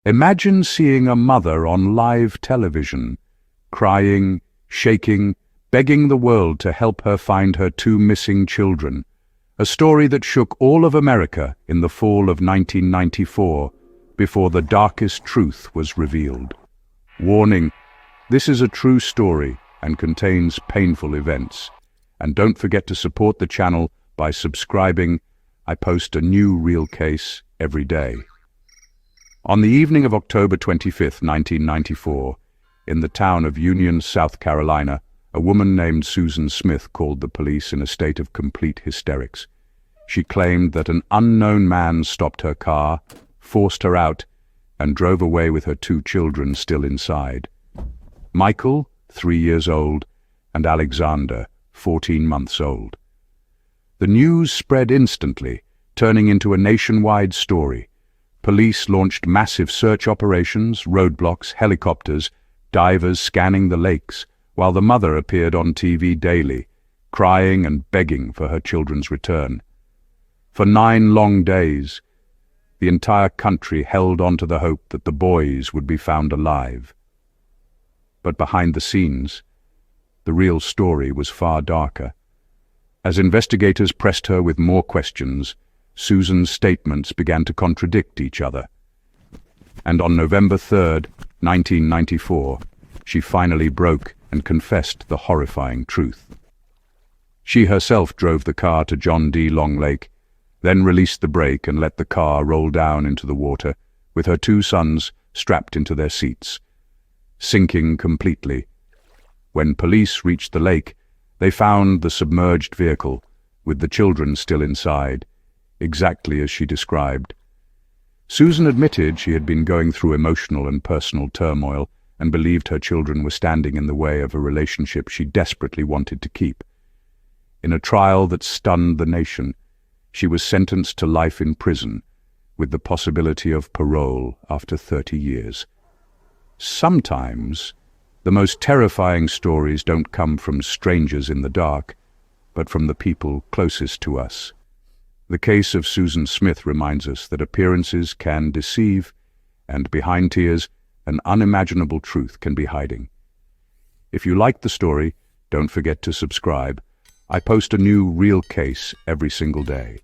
Imagine seeing a mother on live television, crying, shaking, begging the world to help her find her two missing children. A story that shook all of America in the fall of 1994, before the darkest truth was revealed. Warning: this is a true story and contains painful events. And don't forget to support the channel by subscribing. I post a new real case every day. On the evening of October 25, 1994, in the town of Union, South Carolina, a woman named Susan Smith called the police in a state of complete hysterics. She claimed that an unknown man stopped her car, forced her out, and drove away with her two children still inside. Michael, 3 years old, and Alexander, 14 months old. The news spread instantly, turning into a nationwide story. Police launched massive search operations, roadblocks, helicopters, divers scanning the lakes, while the mother appeared on TV daily, crying and begging for her children's return. For 9 long days, the entire country held on to the hope that the boys would be found alive. But behind the scenes, the real story was far darker. As investigators pressed her with more questions, Susan's statements began to contradict each other. And on November 3rd, 1994, she finally broke and confessed the horrifying truth. She herself drove the car to John D. Long Lake, then released the brake and let the car roll down into the water, with her 2 sons strapped into their seats, sinking completely. When police reached the lake, they found the submerged vehicle, with the children still inside, exactly as she described. Susan admitted she had been going through emotional and personal turmoil and believed her children were standing in the way of a relationship she desperately wanted to keep. In a trial that stunned the nation, she was sentenced to life in prison, with the possibility of parole after 30 years. Sometimes, the most terrifying stories don't come from strangers in the dark, but from the people closest to us. The case of Susan Smith reminds us that appearances can deceive, and behind tears, an unimaginable truth can be hiding. If you like the story, don't forget to subscribe. I post a new real case every single day.